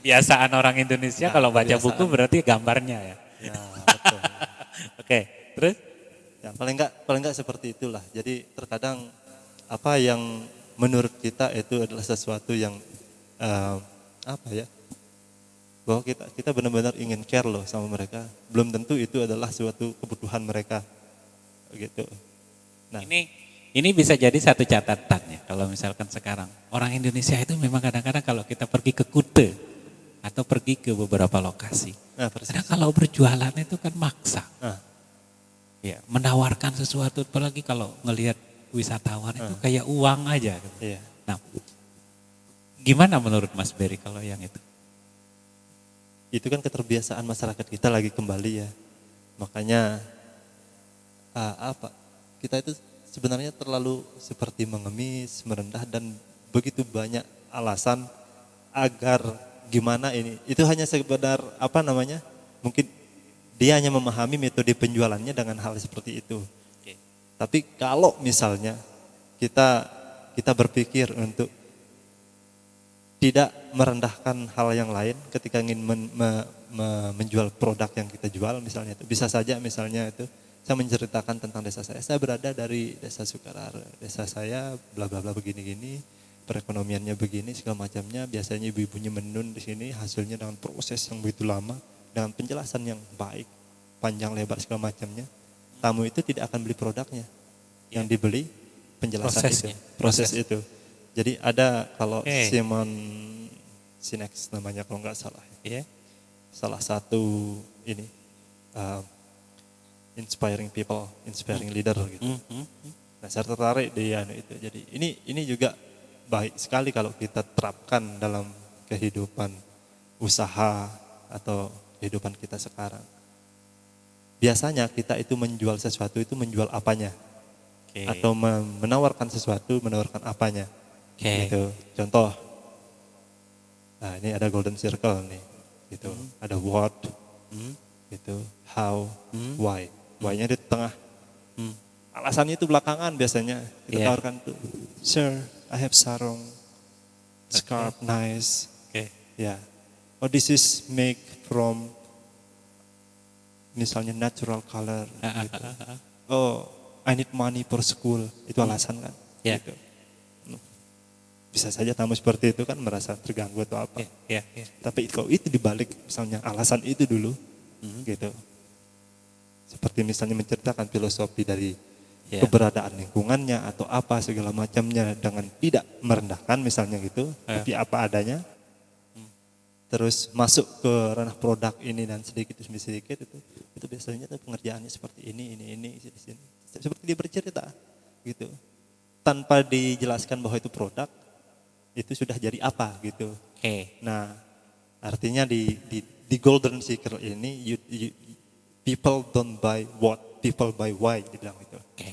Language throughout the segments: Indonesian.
kebiasaan orang Indonesia Nah, kalau baca buku kebiasaan. berarti gambarnya ya. Ya, betul. Oke, terus? Ya, paling enggak seperti itulah. Jadi terkadang apa yang menurut kita itu adalah sesuatu yang eh, apa ya? Bahwa kita benar-benar ingin care loh sama mereka. Belum tentu itu adalah suatu kebutuhan mereka. Gitu. Nah, Ini bisa jadi satu catatan ya kalau misalkan sekarang orang Indonesia itu memang kadang-kadang kalau kita pergi ke Kute atau pergi ke beberapa lokasi. persis. Karena kalau berjualan itu kan maksa. Nah, Ya, menawarkan sesuatu apalagi kalau ngelihat wisatawan itu kayak uang aja gitu. iya. Nah, gimana menurut Mas Berry kalau yang itu? Itu kan keterbiasaan masyarakat kita lagi kembali ya. Makanya apa? Kita itu sebenarnya terlalu seperti mengemis, merendah dan begitu banyak alasan agar gimana ini. Itu hanya sekedar apa namanya? Mungkin dia hanya memahami metode penjualannya dengan hal seperti itu. Oke. Tapi kalau misalnya kita berpikir untuk tidak merendahkan hal yang lain ketika ingin menjual produk yang kita jual misalnya itu bisa saja misalnya itu saya menceritakan tentang desa saya berada dari desa Sukarar, desa saya bla bla bla begini-gini, perekonomiannya begini segala macamnya, biasanya ibu-ibunya menenun di sini hasilnya dengan proses yang begitu lama dengan penjelasan yang baik, panjang lebar segala macamnya. Tamu itu tidak akan beli produknya, yang dibeli penjelasan Prosesnya. proses itu. Jadi ada kalau Oke. Simon Sinek namanya kalau nggak salah, Iya. salah satu ini inspiring people, inspiring leader gitu. Nah saya tertarik di itu. Jadi ini juga baik sekali kalau kita terapkan dalam kehidupan usaha atau kehidupan kita sekarang. Biasanya kita itu menjual sesuatu itu menjual apanya, Oke. atau menawarkan sesuatu menawarkan apanya. Oke. Gitu. Contoh, nah ini ada golden circle nih, gitu. Ada what, gitu, how, why. Why-nya di tengah. Alasannya itu belakangan biasanya. Kita tawarkan tuh, sir, I have sarong, scarf, nice. Oke. Ya, oh this is make from misalnya natural color. Gitu. Oh, I need money for school. Itu alasan kan. Ya. Gitu. Bisa saja tamu seperti itu kan merasa terganggu atau apa. Ya. Tapi kalau itu dibalik misalnya alasan itu dulu, gitu. Seperti misalnya menceritakan filosofi dari keberadaan lingkungannya atau apa segala macamnya dengan tidak merendahkan misalnya gitu, tapi apa adanya. Terus masuk ke ranah produk ini dan sedikit demi sedikit itu biasanya pengerjaannya seperti ini di sini. Seperti dia bercerita gitu. Tanpa dijelaskan bahwa itu produk, itu sudah jadi apa gitu. Oke. Nah, artinya di golden circle ini people don't buy what, people buy why dibilang itu. Oke.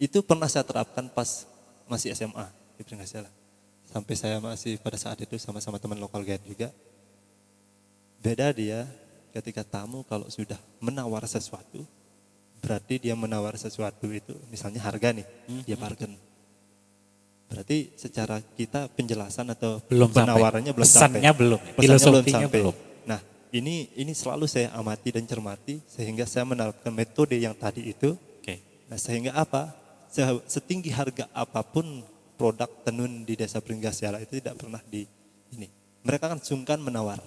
Itu pernah saya terapkan pas masih SMA di Pringgasela. Sampai saya masih pada saat itu sama-sama teman lokal guide juga. Beda dia ketika tamu kalau sudah menawar sesuatu, berarti dia menawar sesuatu itu misalnya harga nih, dia bargain. Berarti secara kita penjelasan atau Belum penawarannya belum sampai. Pesannya belum. Pesannya Filosofinya belum. Nah, ini selalu saya amati dan cermati sehingga saya menerapkan metode yang tadi itu. Oke. Nah, sehingga apa? Setinggi harga apapun produk tenun di Desa Pringgasela itu tidak pernah ini. Mereka kan sungkan menawar.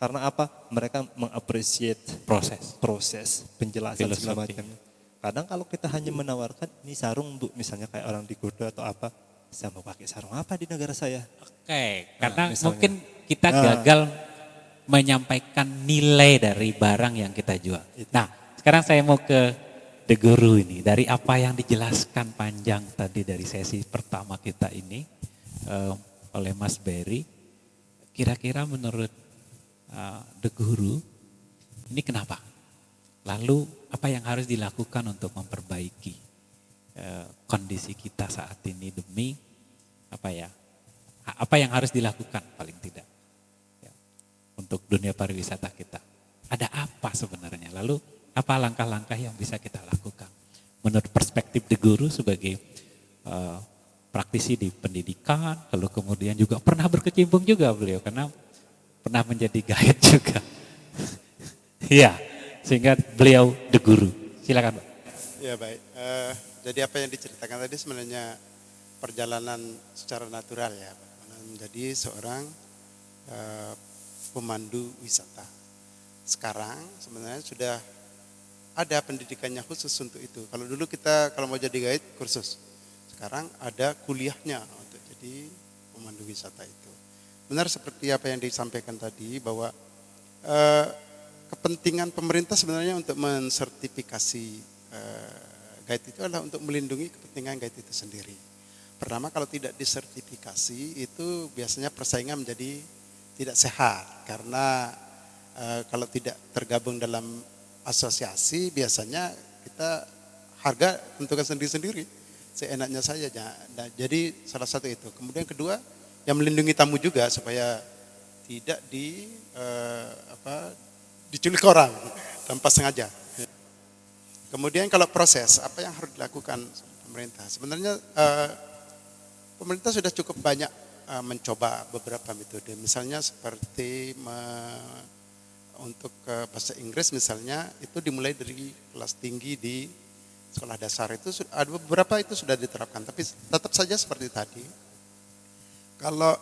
Karena apa? Mereka mengapresiasi proses penjelasan segala macamnya. Kadang kalau kita hanya menawarkan ini sarung Bu, misalnya kayak orang di Kudo atau apa, saya mau pakai sarung apa di negara saya? Oke, karena misalnya. mungkin kita gagal menyampaikan nilai dari barang yang kita jual. Nah, sekarang saya mau ke The Guru ini. Dari apa yang dijelaskan panjang tadi dari sesi pertama kita ini oleh Mas Berry, kira-kira menurut The Guru ini kenapa? Lalu apa yang harus dilakukan untuk memperbaiki kondisi kita saat ini demi apa yang harus dilakukan paling tidak untuk dunia pariwisata kita? Ada apa sebenarnya? Lalu apa langkah-langkah yang bisa kita lakukan? Menurut perspektif The Guru sebagai praktisi di pendidikan, lalu kemudian juga pernah berkecimpung juga beliau karena pernah menjadi guide juga. Iya, sehingga beliau the guru. Silakan Pak. Ya baik, jadi apa yang diceritakan tadi sebenarnya perjalanan secara natural ya, menjadi seorang pemandu wisata. Sekarang sebenarnya sudah ada pendidikannya khusus untuk itu. Kalau dulu kita kalau mau jadi guide kursus, sekarang ada kuliahnya untuk jadi pemandu wisata itu. Benar seperti apa yang disampaikan tadi bahwa kepentingan pemerintah sebenarnya untuk mensertifikasi guide itu adalah untuk melindungi kepentingan guide itu sendiri. Pertama, kalau tidak disertifikasi itu biasanya persaingan menjadi tidak sehat karena kalau tidak tergabung dalam asosiasi biasanya kita harga tentukan sendiri-sendiri seenaknya saja. Nah, jadi salah satu itu. Kemudian kedua, yang melindungi tamu juga supaya tidak diculik orang tanpa sengaja. Kemudian kalau proses, apa yang harus dilakukan pemerintah? Sebenarnya pemerintah sudah cukup banyak mencoba beberapa metode. Misalnya seperti untuk bahasa Inggris misalnya, itu dimulai dari kelas tinggi di sekolah dasar. Itu ada beberapa itu sudah diterapkan, tapi tetap saja seperti tadi. Kalau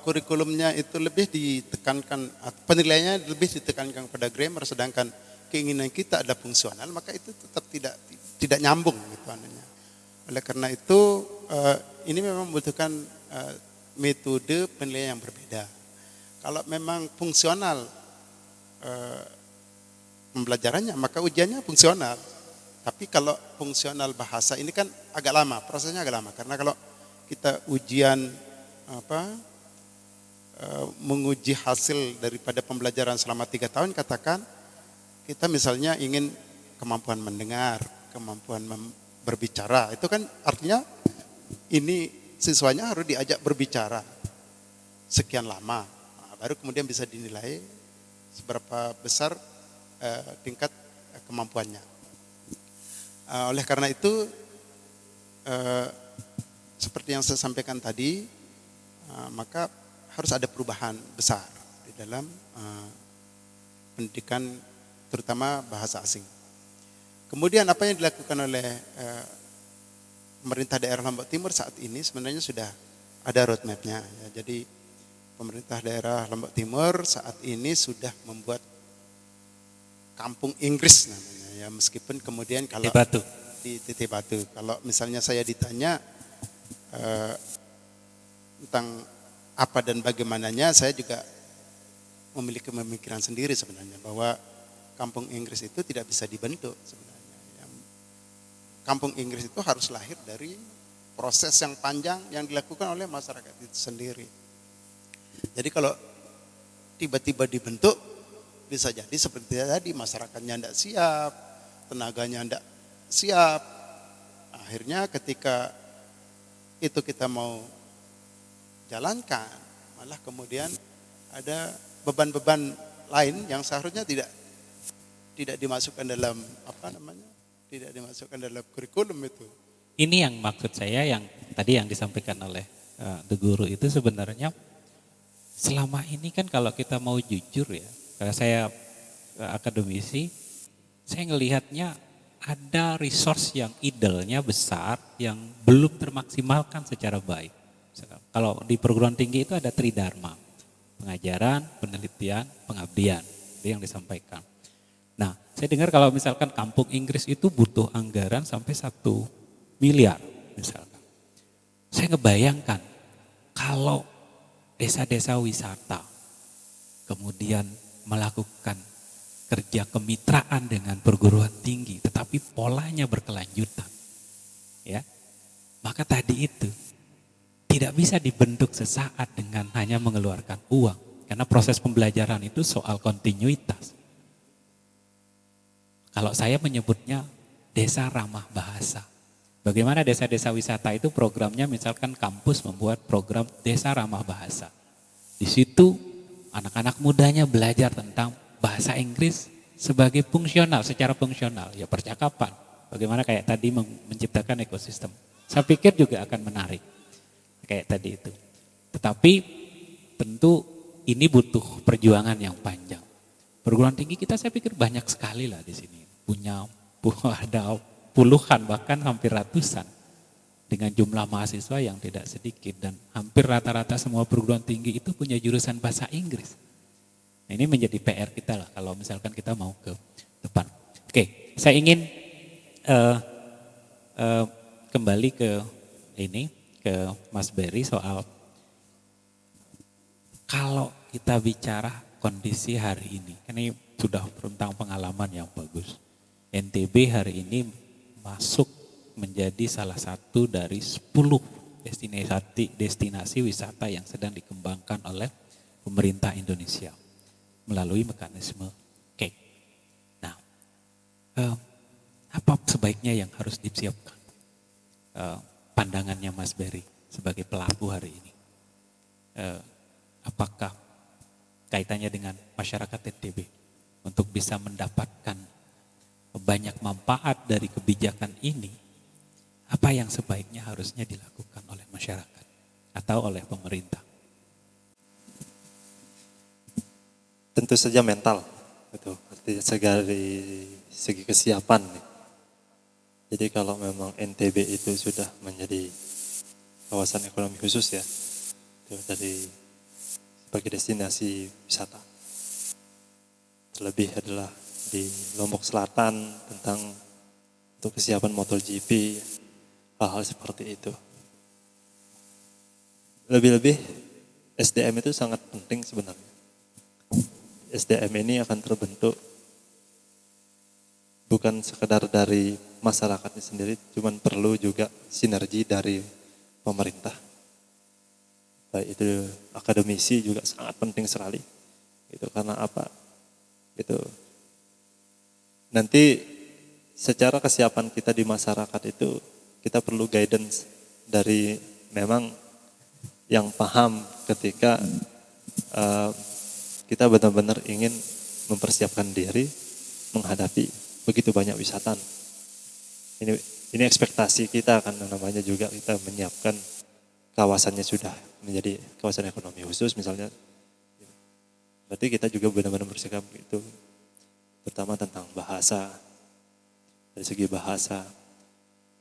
kurikulumnya itu lebih ditekankan, penilaiannya lebih ditekankan pada grammar, sedangkan keinginan kita adalah fungsional, maka itu tetap tidak nyambung gitu anehnya. Oleh karena itu ini memang membutuhkan metode penilaian yang berbeda. Kalau memang fungsional pembelajarannya, maka ujiannya fungsional. Tapi kalau fungsional bahasa ini kan agak lama, prosesnya agak lama. Karena kalau kita ujian menguji hasil daripada pembelajaran selama 3 tahun, katakan kita misalnya ingin kemampuan mendengar, kemampuan berbicara, itu kan artinya ini siswanya harus diajak berbicara sekian lama, baru kemudian bisa dinilai seberapa besar tingkat kemampuannya. Oleh karena itu seperti yang saya sampaikan tadi, maka harus ada perubahan besar di dalam pendidikan terutama bahasa asing. Kemudian apa yang dilakukan oleh pemerintah daerah Lombok Timur saat ini sebenarnya sudah ada roadmap-nya. Ya. Jadi pemerintah daerah Lombok Timur saat ini sudah membuat kampung Inggris namanya. Ya, meskipun kemudian kalau di Titik Batu, kalau misalnya saya ditanya tentang apa dan bagaimananya, saya juga memiliki pemikiran sendiri sebenarnya bahwa kampung Inggris itu tidak bisa dibentuk sebenarnya. Kampung Inggris itu harus lahir dari proses yang panjang yang dilakukan oleh masyarakat itu sendiri. Jadi kalau tiba-tiba dibentuk, bisa jadi seperti tadi, masyarakatnya tidak siap, tenaganya tidak siap. Akhirnya ketika itu kita mau jalankan, malah kemudian ada beban-beban lain yang seharusnya tidak dimasukkan dalam tidak dimasukkan dalam kurikulum itu. Ini yang maksud saya yang tadi yang disampaikan oleh The Guru itu sebenarnya selama ini kan kalau kita mau jujur ya, karena saya akademisi, saya ngelihatnya ada resource yang idealnya besar yang belum termaksimalkan secara baik. Kalau di perguruan tinggi itu ada tridharma, pengajaran, penelitian, pengabdian, itu yang disampaikan. Nah, saya dengar kalau misalkan kampung Inggris itu butuh anggaran sampai 1 miliar misalkan. Saya ngebayangkan kalau desa-desa wisata kemudian melakukan kerja kemitraan dengan perguruan tinggi, tetapi polanya berkelanjutan, ya, maka tadi itu tidak bisa dibentuk sesaat dengan hanya mengeluarkan uang, karena proses pembelajaran itu soal kontinuitas. Kalau saya menyebutnya desa ramah bahasa. Bagaimana desa-desa wisata itu programnya, misalkan kampus membuat program desa ramah bahasa. Di situ anak-anak mudanya belajar tentang bahasa Inggris sebagai fungsional, secara fungsional, ya percakapan. Bagaimana kayak tadi menciptakan ekosistem. Saya pikir juga akan menarik, kayak tadi itu. Tetapi tentu ini butuh perjuangan yang panjang. Perguruan tinggi kita saya pikir banyak sekali lah di sini. Ada puluhan bahkan hampir ratusan. Dengan jumlah mahasiswa yang tidak sedikit dan hampir rata-rata semua perguruan tinggi itu punya jurusan bahasa Inggris. Nah, ini menjadi PR kita lah kalau misalkan kita mau ke depan. Oke, saya ingin kembali ke Mas Berry soal kalau kita bicara kondisi hari ini, kan ini sudah tentang pengalaman yang bagus. NTB hari ini masuk menjadi salah satu dari 10 destinasi wisata yang sedang dikembangkan oleh pemerintah Indonesia melalui mekanisme CAKE. Nah, apa sebaiknya yang harus disiapkan? Pandangannya Mas Berry sebagai pelaku hari ini. Apakah kaitannya dengan masyarakat NTB untuk bisa mendapatkan banyak manfaat dari kebijakan ini? Apa yang sebaiknya harusnya dilakukan oleh masyarakat atau oleh pemerintah? Tentu saja mental, gitu. Artinya dari segi kesiapan. Jadi kalau memang NTB itu sudah menjadi kawasan ekonomi khusus ya, itu dari sebagai destinasi wisata. Terlebih adalah di Lombok Selatan tentang untuk kesiapan MotoGP, hal-hal seperti itu. Lebih-lebih SDM itu sangat penting sebenarnya. SDM ini akan terbentuk bukan sekedar dari masyarakatnya sendiri, cuman perlu juga sinergi dari pemerintah. Baik itu akademisi juga sangat penting sekali. Itu karena apa? Itu nanti secara kesiapan kita di masyarakat itu kita perlu guidance dari memang yang paham ketika kita benar-benar ingin mempersiapkan diri menghadapi begitu banyak wisata. Ini ekspektasi kita kan, namanya juga kita menyiapkan kawasannya sudah menjadi kawasan ekonomi khusus misalnya. Berarti kita juga benar-benar bersikap itu, pertama tentang bahasa, dari segi bahasa,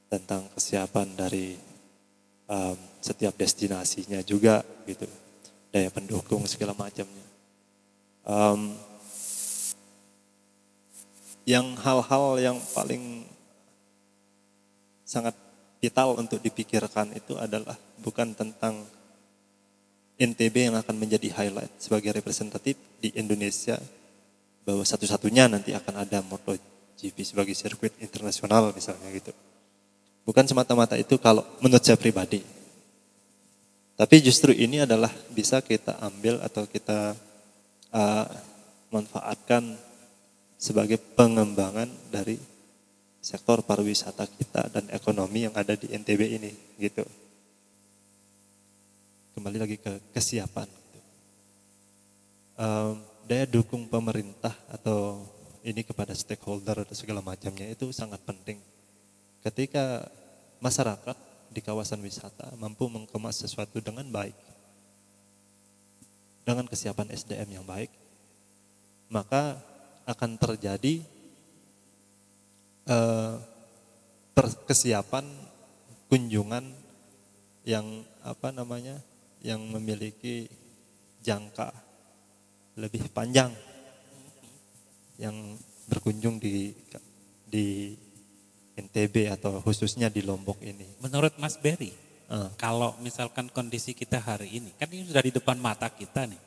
tentang kesiapan dari setiap destinasinya juga gitu, daya pendukung segala macamnya. Yang hal-hal yang paling sangat vital untuk dipikirkan itu adalah bukan tentang NTB yang akan menjadi highlight sebagai representatif di Indonesia, bahwa satu-satunya nanti akan ada MotoGP sebagai sirkuit internasional misalnya gitu. Bukan semata-mata itu kalau menurut saya pribadi. Tapi justru ini adalah bisa kita ambil atau kita manfaatkan sebagai pengembangan dari sektor pariwisata kita dan ekonomi yang ada di NTB ini gitu. Kembali lagi ke kesiapan. Gitu. Daya dukung pemerintah atau ini kepada stakeholder atau segala macamnya itu sangat penting. Ketika masyarakat di kawasan wisata mampu mengemas sesuatu dengan baik, dengan kesiapan SDM yang baik, maka akan terjadi kesiapan kunjungan yang yang memiliki jangka lebih panjang, yang berkunjung di NTB atau khususnya di Lombok ini. Menurut Mas Berry, kalau misalkan kondisi kita hari ini, kan ini sudah di depan mata kita nih.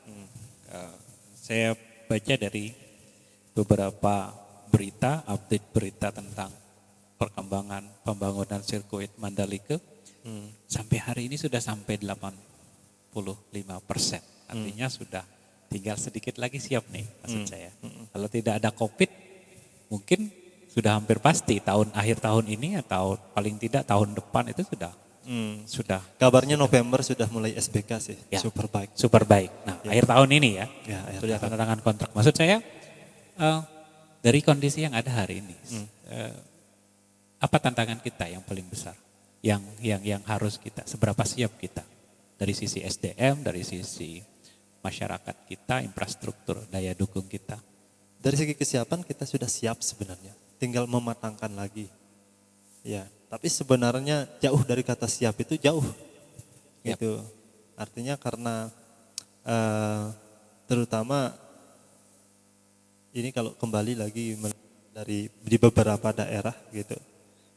Saya baca dari beberapa berita, update berita tentang perkembangan pembangunan sirkuit Mandalika. Sampai hari ini sudah sampai 85%. Artinya sudah tinggal sedikit lagi siap nih maksud saya. Kalau tidak ada COVID, mungkin sudah hampir pasti akhir tahun ini atau paling tidak tahun depan itu sudah. Kabarnya November sudah mulai SBK sih, ya, Superbike. Superbike. Nah, akhir tahun ini ya sudah tahun. tanda tangan kontrak. Maksud saya dari kondisi yang ada hari ini, apa tantangan kita yang paling besar, yang harus kita, seberapa siap kita dari sisi SDM, dari sisi masyarakat kita, infrastruktur, daya dukung kita. Dari segi kesiapan kita sudah siap sebenarnya, tinggal mematangkan lagi. Ya, tapi sebenarnya jauh dari kata siap itu jauh. Yap. Gitu. Artinya karena terutama ini kalau kembali lagi dari di beberapa daerah gitu.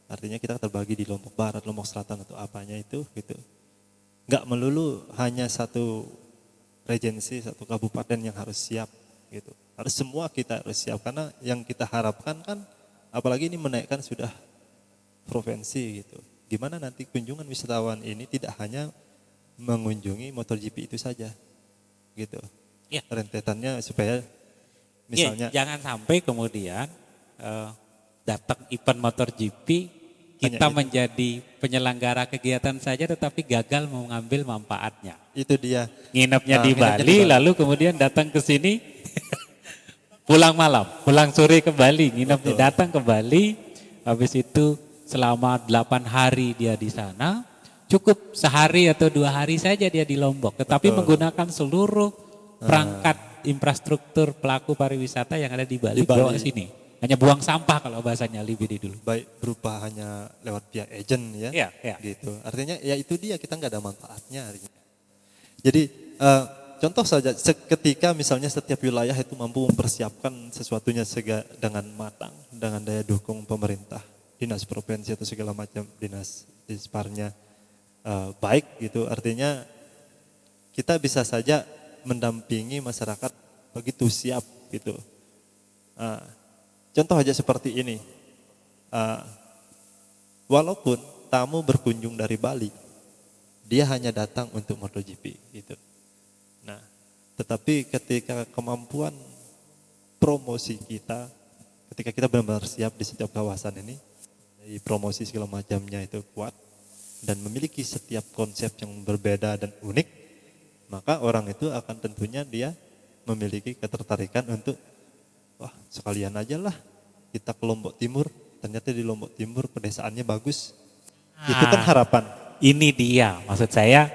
Artinya kita terbagi di Lombok Barat, Lombok Selatan atau apanya itu gitu. Nggak melulu hanya satu regensi, satu kabupaten yang harus siap gitu. Harus semua kita harus siap karena yang kita harapkan kan apalagi ini menaikkan sudah provinsi gitu. Gimana nanti kunjungan wisatawan ini tidak hanya mengunjungi MotoGP itu saja gitu. Ya. Rentetannya supaya misalnya jangan sampai kemudian datang event MotoGP kita Hanya itu. menjadi penyelenggara kegiatan saja tetapi gagal mengambil manfaatnya. itu dia. Nginepnya Nah, di nginepnya Bali lalu kemudian datang ke sini pulang malam, pulang sore ke Bali, nginepnya Betul. datang ke Bali, habis itu selama 8 hari dia di sana, cukup sehari atau 2 hari saja dia di Lombok, tetapi Betul. menggunakan seluruh perangkat infrastruktur pelaku pariwisata yang ada di Bali, Di Bali. bawa ke sini. Hanya buang sampah kalau bahasanya Libidi dulu. Baik berupa hanya lewat pihak agent ya. Iya, iya. Gitu. Artinya ya itu dia kita nggak ada manfaatnya artinya. Jadi contoh saja ketika misalnya setiap wilayah itu mampu mempersiapkan sesuatunya dengan matang, dengan daya dukung pemerintah, dinas provinsi atau segala macam dinas di separnya baik gitu. Artinya kita bisa saja mendampingi masyarakat begitu siap gitu. Contoh aja seperti ini, walaupun tamu berkunjung dari Bali, dia hanya datang untuk MotoGP gitu. Nah, tetapi ketika kemampuan promosi kita, ketika kita benar-benar siap di setiap kawasan ini, dari promosi segala macamnya itu kuat dan memiliki setiap konsep yang berbeda dan unik, maka orang itu akan tentunya dia memiliki ketertarikan untuk wah sekalian aja lah kita ke Lombok Timur, ternyata di Lombok Timur pedesaannya bagus. Itu kan harapan. Ini dia, maksud saya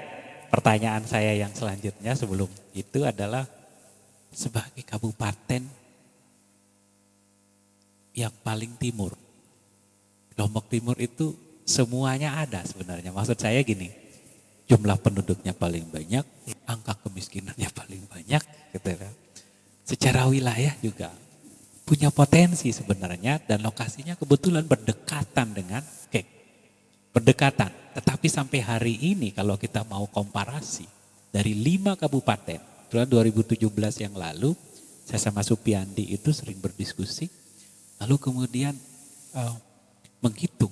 pertanyaan saya yang selanjutnya sebelum itu adalah sebagai kabupaten yang paling timur. Lombok Timur itu semuanya ada sebenarnya. Maksud saya gini, jumlah penduduknya paling banyak, angka kemiskinannya paling banyak, gitu kan. Secara wilayah juga punya potensi sebenarnya dan lokasinya kebetulan berdekatan dengan berdekatan. Tetapi sampai hari ini kalau kita mau komparasi dari 5 kabupaten, tahun 2017 yang lalu saya sama Supiandi itu sering berdiskusi, lalu kemudian menghitung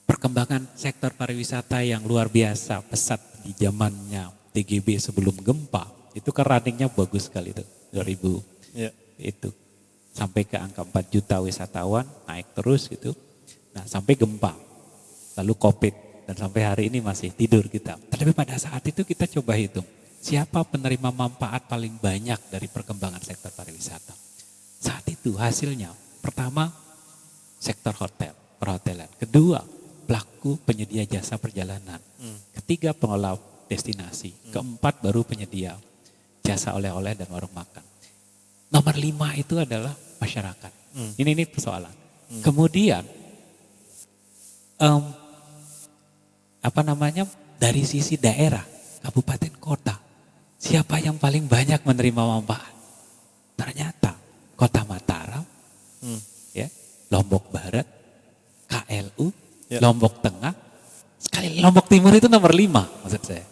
perkembangan sektor pariwisata yang luar biasa pesat di zamannya TGB sebelum gempa, itu kan runningnya bagus sekali itu 2000 Ya. itu sampai ke angka 4 juta wisatawan naik terus gitu. Nah sampai gempa. Lalu COVID dan sampai hari ini masih tidur kita. Tapi pada saat itu kita coba hitung siapa penerima manfaat paling banyak dari perkembangan sektor pariwisata. Saat itu hasilnya pertama sektor hotel, perhotelan. Kedua pelaku penyedia jasa perjalanan. Ketiga pengelola destinasi. Keempat baru penyedia jasa oleh-oleh dan warung makan. Nomor 5 itu adalah masyarakat. Ini persoalan. Kemudian dari sisi daerah, kabupaten kota, siapa yang paling banyak menerima manfaat? Ternyata Kota Mataram, ya, Lombok Barat, KLU, Ya. Lombok Tengah, sekali Lombok Timur itu nomor 5 maksud saya.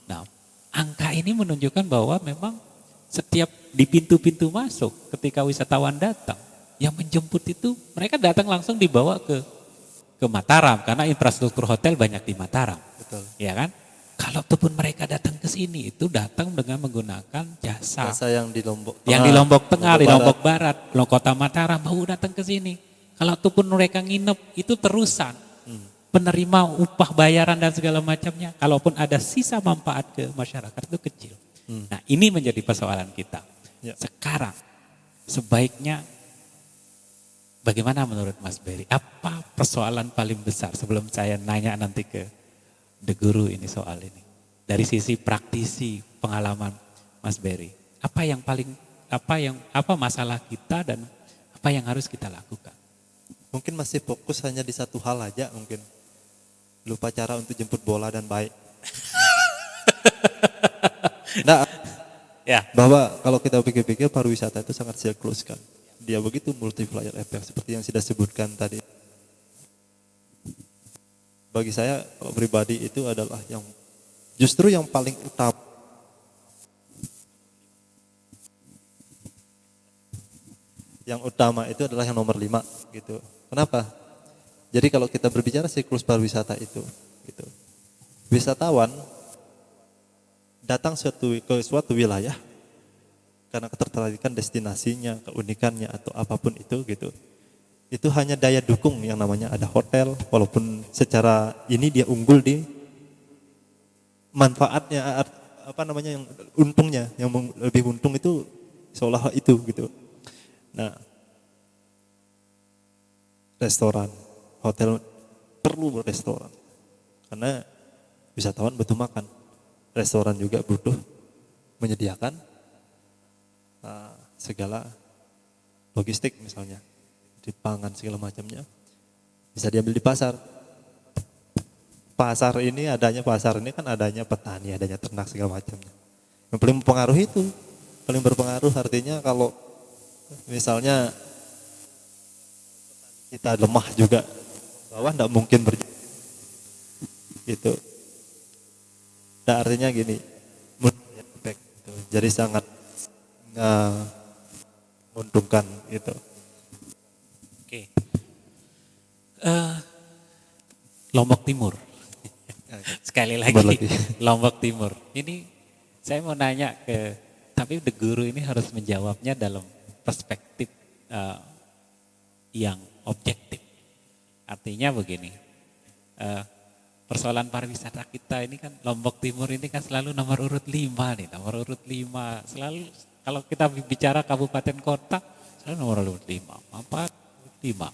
Nah, angka ini menunjukkan bahwa memang setiap di pintu-pintu masuk ketika wisatawan datang, yang menjemput itu mereka datang langsung dibawa ke Mataram karena infrastruktur hotel banyak di Mataram. Betul. Ya kan? Kalau pun mereka datang ke sini itu datang dengan menggunakan jasa yang di Lombok yang di Lombok Tengah, di Lombok Barat, Kota Mataram mau datang ke sini. Kalau pun mereka nginep itu terusan penerima upah bayaran dan segala macamnya. Kalaupun ada sisa manfaat ke masyarakat itu kecil. Nah ini menjadi persoalan kita. Ya. Sekarang sebaiknya bagaimana menurut Mas Berry? Apa persoalan paling besar sebelum saya nanya nanti ke The Guru ini soal ini? dari sisi praktisi pengalaman Mas Berry, apa masalah kita dan apa yang harus kita lakukan? Mungkin masih fokus hanya di satu hal aja mungkin. Lupa cara untuk jemput bola dan baik. Nah, Ya, bahwa kalau kita pikir-pikir pariwisata itu sangat siklus kan. Dia begitu multiplier effect seperti yang sudah sebutkan tadi. Bagi saya kalau pribadi itu adalah yang justru yang paling utama. Yang utama itu adalah yang nomor 5 gitu. Kenapa? Jadi kalau kita berbicara siklus pariwisata itu gitu. Wisatawan datang ke suatu wilayah karena ketertarikan destinasinya, keunikannya atau apapun itu gitu. Itu hanya daya dukung yang namanya ada hotel, walaupun secara ini dia unggul di manfaatnya yang untungnya, yang lebih untung itu seolah itu gitu. Nah, restoran, hotel perlu restoran karena wisatawan butuh makan. Restoran juga butuh menyediakan segala logistik misalnya, di pangan segala macamnya bisa diambil di pasar. Pasar ini kan adanya petani, adanya ternak segala macamnya. Yang paling mempengaruhi itu, paling berpengaruh artinya kalau misalnya kita lemah juga, bawah tidak mungkin itu. Nah, artinya gini, jadi sangat menguntungkan itu. oke. Lombok Timur. Sekali lagi, Lombok Timur. Ini saya mau nanya tapi The Guru ini harus menjawabnya dalam perspektif yang objektif. Artinya begini, persoalan pariwisata kita ini kan Lombok Timur ini kan selalu nomor urut 5 nih, nomor urut 5. Selalu kalau kita bicara kabupaten kota selalu nomor urut 5. 5.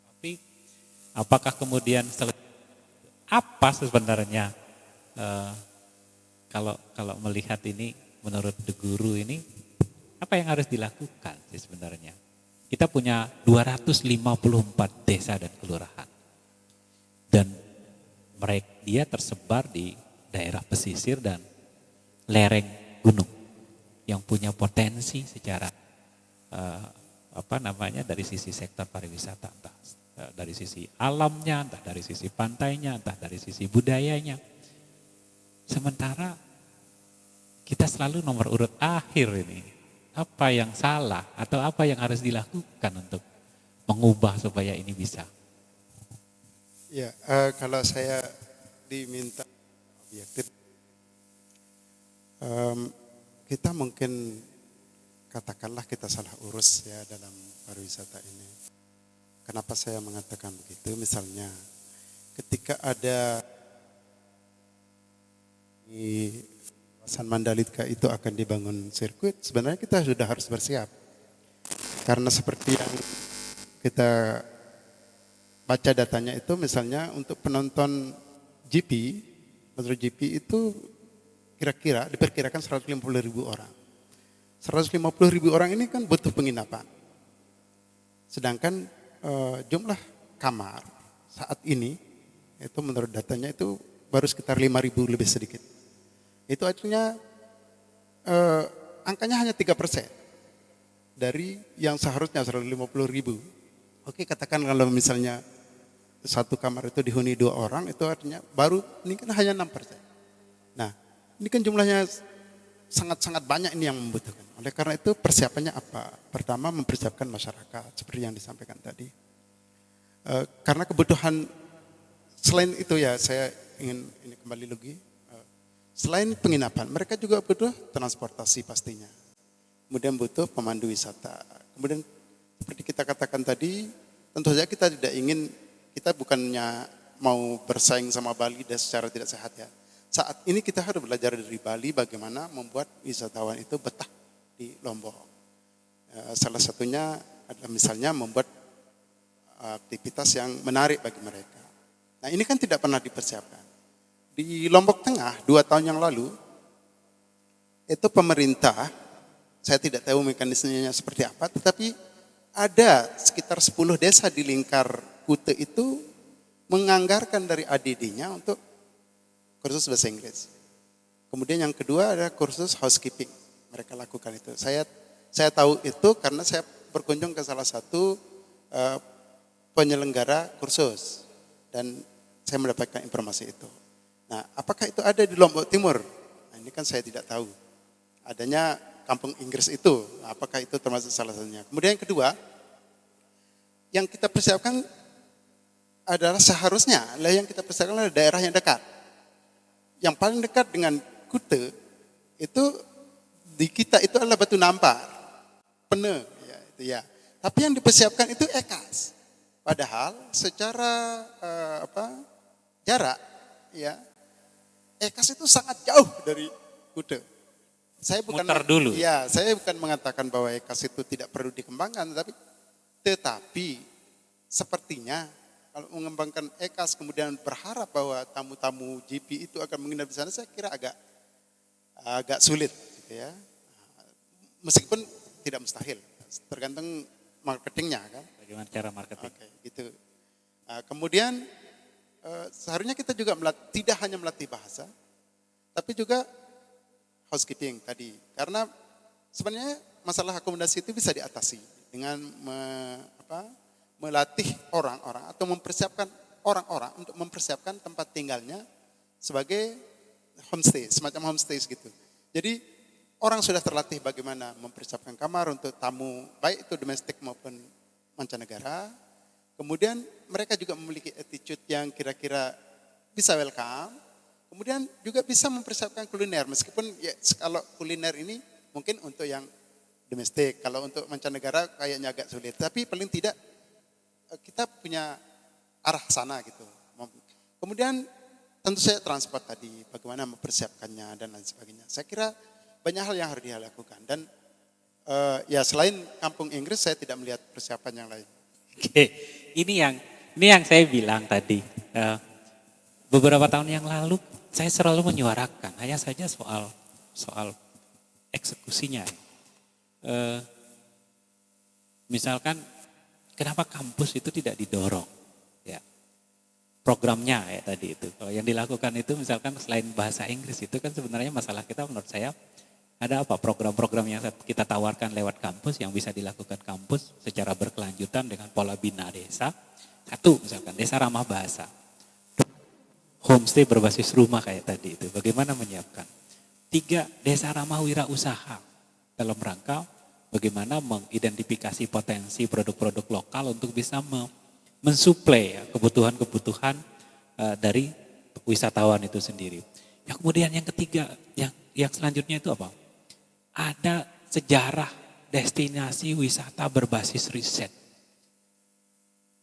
Tapi apakah kemudian apa sebenarnya kalau melihat ini menurut The Guru ini apa yang harus dilakukan sih sebenarnya? Kita punya 254 desa dan kelurahan. Dan dia tersebar di daerah pesisir dan lereng gunung yang punya potensi secara dari sisi sektor pariwisata, entah dari sisi alamnya, entah dari sisi pantainya, entah dari sisi budayanya. Sementara kita selalu nomor urut akhir ini. Apa yang salah atau apa yang harus dilakukan untuk mengubah supaya ini bisa? Ya, kalau saya diminta objektif, kita mungkin katakanlah kita salah urus ya dalam pariwisata ini. Kenapa saya mengatakan begitu? Misalnya, ketika ada di kawasan Mandalika itu akan dibangun sirkuit, sebenarnya kita sudah harus bersiap. Karena seperti yang kita baca datanya itu misalnya untuk penonton GP, MotoGP itu kira-kira diperkirakan 150.000 orang. 150.000 orang ini kan butuh penginapan. Sedangkan jumlah kamar saat ini itu menurut datanya itu baru sekitar 5.000 lebih sedikit. Itu artinya angkanya hanya 3% dari yang seharusnya 150.000. Oke, katakan kalau misalnya satu kamar itu dihuni 2 orang, itu artinya baru ini kan hanya 6%. Nah, ini kan jumlahnya sangat-sangat banyak ini yang membutuhkan. Oleh karena itu persiapannya apa? Pertama mempersiapkan masyarakat seperti yang disampaikan tadi. Karena kebutuhan selain itu ya saya ingin ini kembali lagi. Selain penginapan, mereka juga butuh transportasi pastinya. Kemudian butuh pemandu wisata. Kemudian seperti kita katakan tadi, tentu saja kita tidak ingin, kita bukannya mau bersaing sama Bali dan secara tidak sehat ya. Saat ini kita harus belajar dari Bali bagaimana membuat wisatawan itu betah di Lombok. Salah satunya adalah misalnya membuat aktivitas yang menarik bagi mereka. Nah ini kan tidak pernah dipersiapkan. Di Lombok Tengah 2 tahun yang lalu, itu pemerintah, saya tidak tahu mekanismenya seperti apa, tetapi ada sekitar 10 desa di lingkar Kute itu menganggarkan dari ADD-nya untuk kursus bahasa Inggris. Kemudian yang kedua ada kursus housekeeping. Mereka lakukan itu. Saya tahu itu karena saya berkunjung ke salah satu penyelenggara kursus dan saya mendapatkan informasi itu. Nah, apakah itu ada di Lombok Timur? Nah, ini kan saya tidak tahu. Adanya kampung Inggris itu, apakah itu termasuk salah satunya? Kemudian yang kedua, yang kita persiapkan adalah seharusnya yang kita persiapkan adalah daerah yang dekat. Yang paling dekat dengan Kute itu di kita itu adalah Batu Nampar, Pene, ya, itu ya. Tapi yang dipersiapkan itu EKAS. Padahal secara jarak, ya, EKAS itu sangat jauh dari Kute. Saya bukan Muter dulu. Ya, saya bukan mengatakan bahwa EKAS itu tidak perlu dikembangkan, tetapi sepertinya kalau mengembangkan EKAS kemudian berharap bahwa tamu-tamu GP itu akan menginap di sana, saya kira agak sulit, gitu ya. Meskipun tidak mustahil, tergantung marketingnya kan. Bagaimana cara marketing? Oke, gitu. Kemudian seharusnya kita juga tidak hanya melatih bahasa, tapi juga housekeeping tadi. Karena sebenarnya masalah akomodasi itu bisa diatasi dengan melatih orang-orang atau mempersiapkan orang-orang untuk mempersiapkan tempat tinggalnya sebagai homestay, semacam homestay gitu. Jadi orang sudah terlatih bagaimana mempersiapkan kamar untuk tamu, baik itu domestik maupun mancanegara. Kemudian mereka juga memiliki attitude yang kira-kira bisa welcome. Kemudian juga bisa mempersiapkan kuliner, meskipun ya, kalau kuliner ini mungkin untuk yang domestik, kalau untuk mancanegara kayaknya agak sulit. Tapi paling tidak kita punya arah sana gitu. Kemudian tentu saja transport tadi, bagaimana mempersiapkannya dan lain sebagainya. Saya kira banyak hal yang harus dilakukan. Dan ya selain kampung Inggris, saya tidak melihat persiapan yang lain. Oke, ini yang saya bilang tadi. Beberapa tahun yang lalu saya selalu menyuarakan, hanya saja soal eksekusinya. Misalkan kenapa kampus itu tidak didorong, ya programnya ya tadi itu. Kalau yang dilakukan itu misalkan selain bahasa Inggris itu kan sebenarnya masalah kita menurut saya ada apa program-program yang kita tawarkan lewat kampus yang bisa dilakukan kampus secara berkelanjutan dengan pola bina desa. Satu misalkan desa ramah bahasa, homestay berbasis rumah kayak tadi itu. Bagaimana menyiapkan? 3 desa ramah wirausaha dalam rangka bagaimana mengidentifikasi potensi produk-produk lokal untuk bisa mensuplai ya, kebutuhan-kebutuhan dari wisatawan itu sendiri. Ya, kemudian yang ketiga, yang selanjutnya itu apa? Ada sejarah destinasi wisata berbasis riset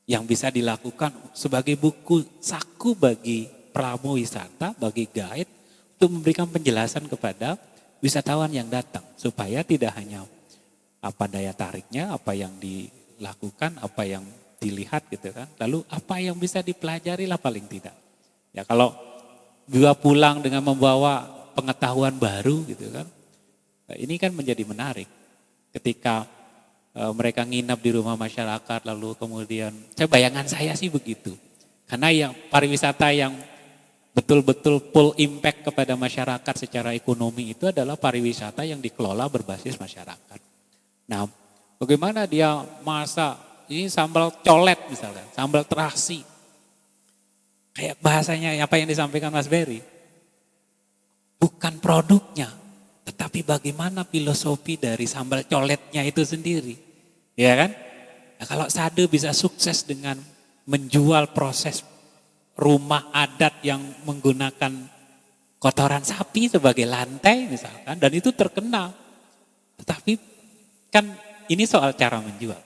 yang bisa dilakukan sebagai buku saku bagi pramu wisata, bagi guide untuk memberikan penjelasan kepada wisatawan yang datang supaya tidak hanya apa daya tariknya, apa yang dilakukan, apa yang dilihat gitu kan. Lalu apa yang bisa dipelajari lah paling tidak. Ya kalau juga pulang dengan membawa pengetahuan baru gitu kan. Ini kan menjadi menarik ketika mereka nginap di rumah masyarakat lalu kemudian, bayangan saya sih begitu. Karena yang pariwisata yang betul-betul full impact kepada masyarakat secara ekonomi itu adalah pariwisata yang dikelola berbasis masyarakat. Nah, bagaimana dia masak ini sambal colet misalnya, sambal terasi. Kayak bahasanya apa yang disampaikan Mas Berry. Bukan produknya, tetapi bagaimana filosofi dari sambal coletnya itu sendiri. Ya kan? Nah, kalau Sade bisa sukses dengan menjual proses rumah adat yang menggunakan kotoran sapi sebagai lantai misalkan, dan itu terkenal. Tetapi kan ini soal cara menjual.